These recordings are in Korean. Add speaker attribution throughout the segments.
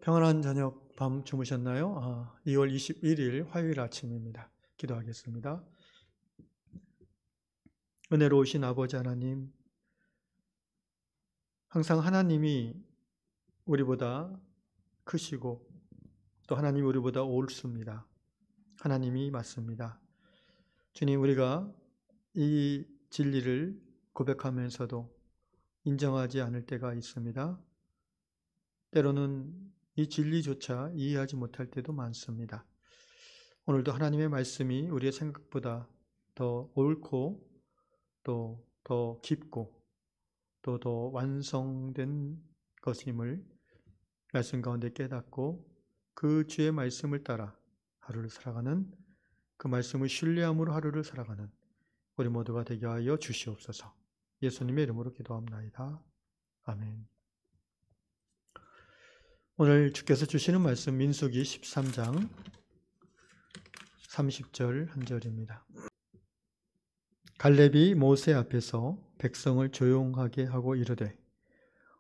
Speaker 1: 평안한 저녁 밤 주무셨나요? 2월 21일 화요일 아침입니다. 기도하겠습니다. 은혜로우신 아버지 하나님, 항상 하나님이 우리보다 크시고 또 하나님이 우리보다 옳습니다. 하나님이 맞습니다. 주님, 우리가 이 진리를 고백하면서도 인정하지 않을 때가 있습니다. 때로는 이 진리조차 이해하지 못할 때도 많습니다. 오늘도 하나님의 말씀이 우리의 생각보다 더 옳고 또 더 깊고 또 더 완성된 것임을 말씀 가운데 깨닫고 그 주의 말씀을 따라 하루를 살아가는, 그 말씀을 신뢰함으로 하루를 살아가는 우리 모두가 되게 하여 주시옵소서. 예수님의 이름으로 기도합나이다. 아멘. 오늘 주께서 주시는 말씀 민수기 13장 30절 한 절입니다. 갈렙이 모세 앞에서 백성을 조용하게 하고 이르되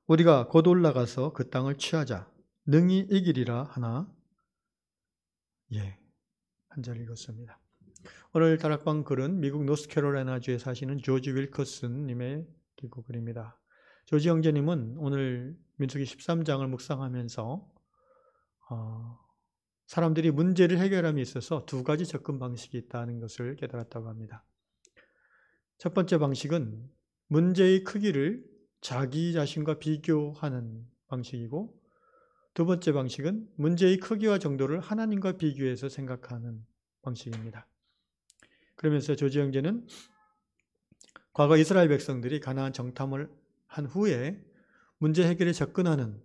Speaker 1: 우리가 곧 올라가서 그 땅을 취하자 능히 이기리라 하나. 한 절 읽었습니다. 오늘 다락방 글은 미국 노스캐롤라이나주에 사시는 조지 윌커슨 님의 기고 글입니다. 조지 형제님은 오늘 민수기 13장을 묵상하면서 사람들이 문제를 해결함에 있어서 두 가지 접근 방식이 있다는 것을 깨달았다고 합니다. 첫 번째 방식은 문제의 크기를 자기 자신과 비교하는 방식이고, 두 번째 방식은 문제의 크기와 정도를 하나님과 비교해서 생각하는 방식입니다. 그러면서 조지 형제는 과거 이스라엘 백성들이 가나안 정탐을 한 후에 문제 해결에 접근하는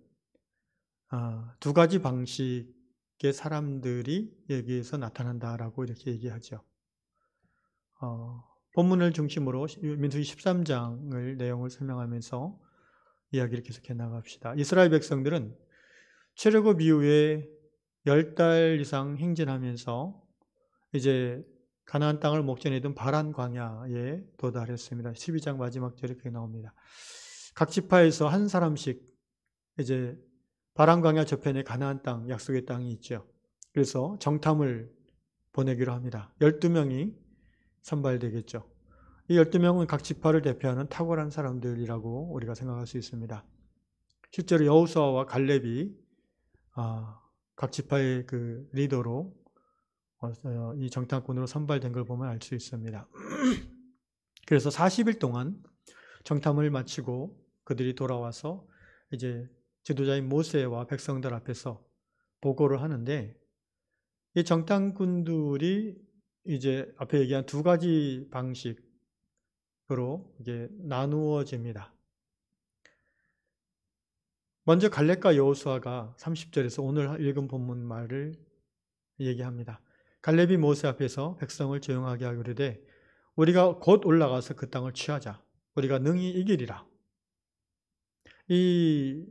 Speaker 1: 두 가지 방식의 사람들이 여기에서 나타난다라고 이렇게 얘기하죠. 본문을 중심으로 민수기 13장을 내용을 설명하면서 이야기를 계속해 나갑시다. 이스라엘 백성들은 출애굽 이후에 10달 이상 행진하면서 이제 가나안 땅을 목전에 둔 바란 광야에 도달했습니다. 12장 마지막 절에 그렇게 나옵니다. 각 지파에서 한 사람씩 이제 바란 광야 저편에 가나안 땅, 약속의 땅이 있죠. 그래서 정탐을 보내기로 합니다. 12명이 선발되겠죠. 이 12명은 각 지파를 대표하는 탁월한 사람들이라고 우리가 생각할 수 있습니다. 실제로 여호수아와 갈렙이 각 지파의 그 리더로 이 정탐꾼으로 선발된 걸 보면 알 수 있습니다. 그래서 40일 동안 정탐을 마치고 그들이 돌아와서 이제 지도자인 모세와 백성들 앞에서 보고를 하는데, 이 정탐꾼들이 이제 앞에 얘기한 두 가지 방식으로 이게 나누어집니다. 먼저 갈렙과 여호수아가 30절에서 오늘 읽은 본문 말을 얘기합니다. 갈렙이 모세 앞에서 백성을 조용하게 하고 이르되 우리가 곧 올라가서 그 땅을 취하자. 우리가 능히 이기리라. 이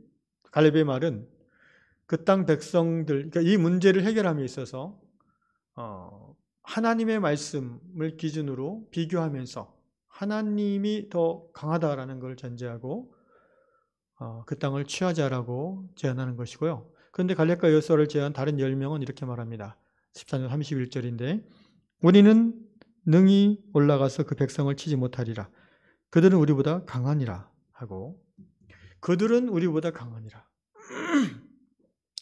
Speaker 1: 갈렙의 말은 그 땅 백성들, 그러니까 이 문제를 해결함에 있어서 하나님의 말씀을 기준으로 비교하면서 하나님이 더 강하다라는 걸 전제하고 그 땅을 취하자라고 제안하는 것이고요. 그런데 갈렙과 여호수아를 제한 다른 10명은 이렇게 말합니다. 14절 31절인데 우리는 능히 올라가서 그 백성을 치지 못하리라. 그들은 우리보다 강하니라 하고, 그들은 우리보다 강하니라.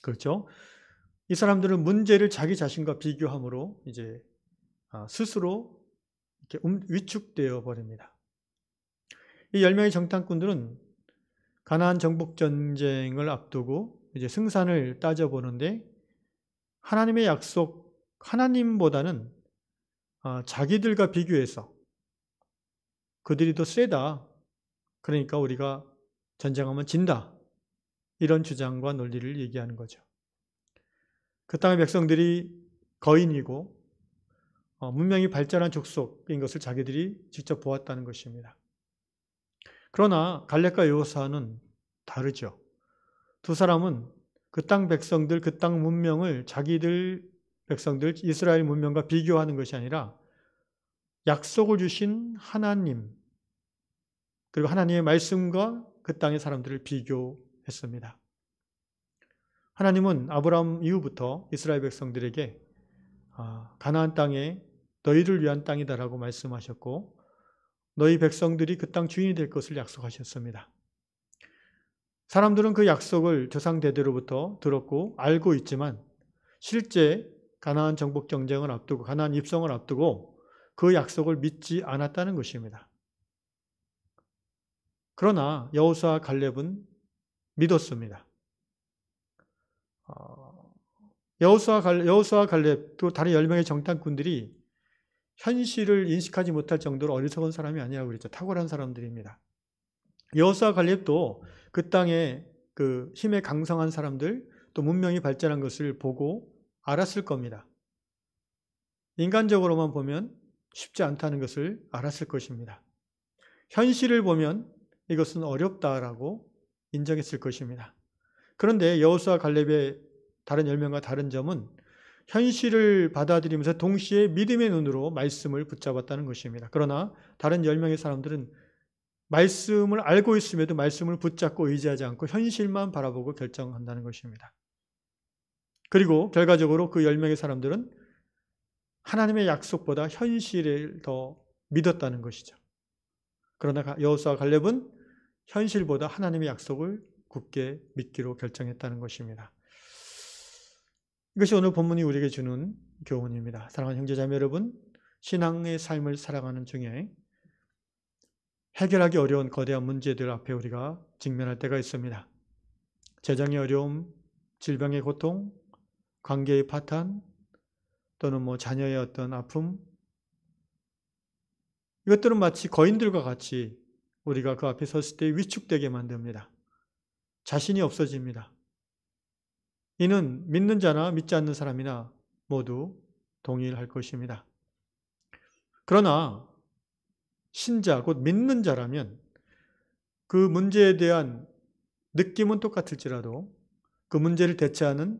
Speaker 1: 그렇죠? 이 사람들은 문제를 자기 자신과 비교함으로 이제 스스로 이렇게 위축되어 버립니다. 이 10명의 정탐꾼들은 가나안 정복 전쟁을 앞두고 이제 승산을 따져보는데 하나님의 약속, 하나님보다는 자기들과 비교해서 그들이 더 세다, 그러니까 우리가 전쟁하면 진다, 이런 주장과 논리를 얘기하는 거죠. 그 땅의 백성들이 거인이고 문명이 발전한 족속인 것을 자기들이 직접 보았다는 것입니다. 그러나 갈렙과 여호수아는 다르죠. 두 사람은 그 땅 백성들, 그 땅 문명을 자기들 백성들, 이스라엘 문명과 비교하는 것이 아니라 약속을 주신 하나님, 그리고 하나님의 말씀과 그 땅의 사람들을 비교했습니다. 하나님은 아브라함 이후부터 이스라엘 백성들에게 가나안 땅에 너희를 위한 땅이다라고 말씀하셨고 너희 백성들이 그 땅 주인이 될 것을 약속하셨습니다. 사람들은 그 약속을 조상 대대로부터 들었고 알고 있지만 실제 가나안 정복 경쟁을 앞두고 가나안 입성을 앞두고 그 약속을 믿지 않았다는 것입니다. 그러나 여호수아와 갈렙은 믿었습니다. 여호수아와 갈렙 또 다른 10명의 정탐꾼들이 현실을 인식하지 못할 정도로 어리석은 사람이 아니라고 그랬죠. 탁월한 사람들입니다. 여호수아와 갈렙도 그 땅에 그 힘에 강성한 사람들 또 문명이 발전한 것을 보고 알았을 겁니다. 인간적으로만 보면 쉽지 않다는 것을 알았을 것입니다. 현실을 보면 이것은 어렵다라고 인정했을 것입니다. 그런데 여호수아와 갈렙의 다른 10명과 다른 점은 현실을 받아들이면서 동시에 믿음의 눈으로 말씀을 붙잡았다는 것입니다. 그러나 다른 10명의 사람들은 말씀을 알고 있음에도 말씀을 붙잡고 의지하지 않고 현실만 바라보고 결정한다는 것입니다. 그리고 결과적으로 그 10명의 사람들은 하나님의 약속보다 현실을 더 믿었다는 것이죠. 그러나 여호수아와 갈렙은 현실보다 하나님의 약속을 굳게 믿기로 결정했다는 것입니다. 이것이 오늘 본문이 우리에게 주는 교훈입니다. 사랑하는 형제자매 여러분, 신앙의 삶을 살아가는 중에 해결하기 어려운 거대한 문제들 앞에 우리가 직면할 때가 있습니다. 재정의 어려움, 질병의 고통, 관계의 파탄, 또는 자녀의 어떤 아픔, 이것들은 마치 거인들과 같이 우리가 그 앞에 섰을 때 위축되게 만듭니다. 자신이 없어집니다. 이는 믿는 자나 믿지 않는 사람이나 모두 동일할 것입니다. 그러나 신자, 곧 믿는 자라면 그 문제에 대한 느낌은 똑같을지라도 그 문제를 대처하는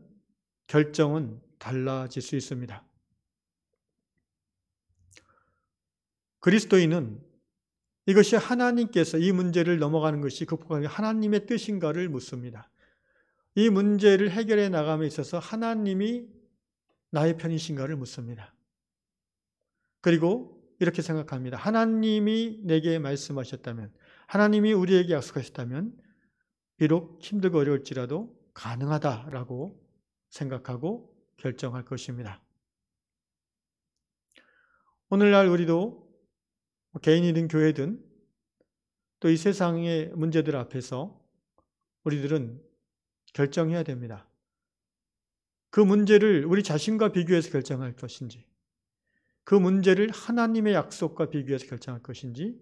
Speaker 1: 결정은 달라질 수 있습니다. 그리스도인은 이것이 하나님께서 이 문제를 넘어가는 것이 극복하는 게 하나님의 뜻인가를 묻습니다. 이 문제를 해결해 나감에 있어서 하나님이 나의 편이신가를 묻습니다. 그리고 이렇게 생각합니다. 하나님이 내게 말씀하셨다면, 하나님이 우리에게 약속하셨다면 비록 힘들고 어려울지라도 가능하다라고 생각하고 결정할 것입니다. 오늘날 우리도 개인이든 교회든 또 이 세상의 문제들 앞에서 우리들은 결정해야 됩니다. 그 문제를 우리 자신과 비교해서 결정할 것인지, 그 문제를 하나님의 약속과 비교해서 결정할 것인지,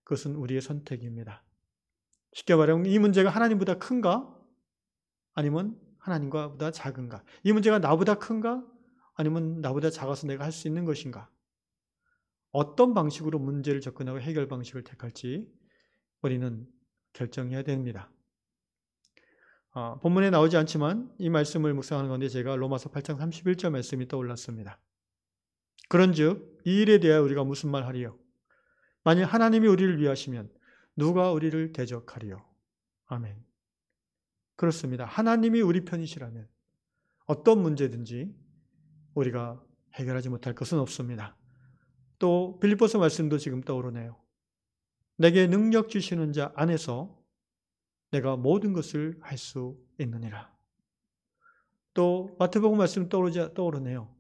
Speaker 1: 그것은 우리의 선택입니다. 쉽게 말하면 이 문제가 하나님보다 큰가? 아니면 하나님과 보다 작은가? 이 문제가 나보다 큰가? 아니면 나보다 작아서 내가 할 수 있는 것인가? 어떤 방식으로 문제를 접근하고 해결 방식을 택할지 우리는 결정해야 됩니다. 본문에 나오지 않지만 이 말씀을 묵상하는 가운데 제가 로마서 8장 31절 말씀이 떠올랐습니다. 그런즉 이 일에 대하여 우리가 무슨 말 하리요? 만일 하나님이 우리를 위하시면 누가 우리를 대적하리요? 아멘. 그렇습니다. 하나님이 우리 편이시라면 어떤 문제든지 우리가 해결하지 못할 것은 없습니다. 또 빌립보서 말씀도 지금 떠오르네요. 내게 능력 주시는 자 안에서 내가 모든 것을 할 수 있느니라. 또 마태복음 말씀 떠오르네요.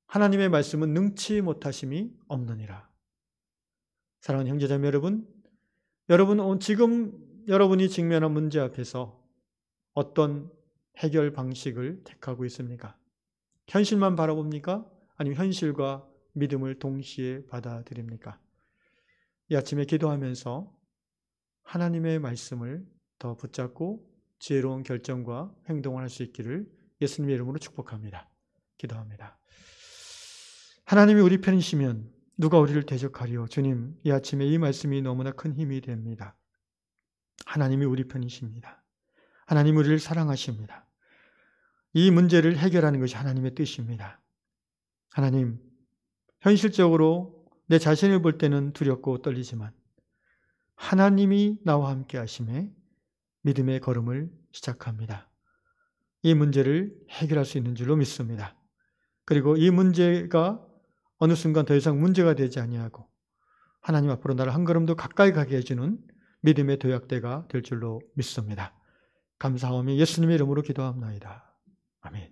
Speaker 1: 하나님의 말씀은 능치 못하심이 없느니라. 사랑하는 형제자매 여러분, 지금 여러분이 직면한 문제 앞에서 어떤 해결 방식을 택하고 있습니까? 현실만 바라봅니까? 아니면 현실과 믿음을 동시에 받아들입니까? 이 아침에 기도하면서 하나님의 말씀을 더 붙잡고 지혜로운 결정과 행동을 할 수 있기를 예수님의 이름으로 축복합니다. 기도합니다. 하나님이 우리 편이시면 누가 우리를 대적하리요? 주님, 이 아침에 이 말씀이 너무나 큰 힘이 됩니다. 하나님이 우리 편이십니다. 하나님이 우리를 사랑하십니다. 이 문제를 해결하는 것이 하나님의 뜻입니다. 하나님, 현실적으로 내 자신을 볼 때는 두렵고 떨리지만 하나님이 나와 함께 하심에 믿음의 걸음을 시작합니다. 이 문제를 해결할 수 있는 줄로 믿습니다. 그리고 이 문제가 어느 순간 더 이상 문제가 되지 아니하고 하나님 앞으로 나를 한 걸음 더 가까이 가게 해주는 믿음의 도약대가 될 줄로 믿습니다. 감사하며 예수님의 이름으로 기도합나이다. 아멘.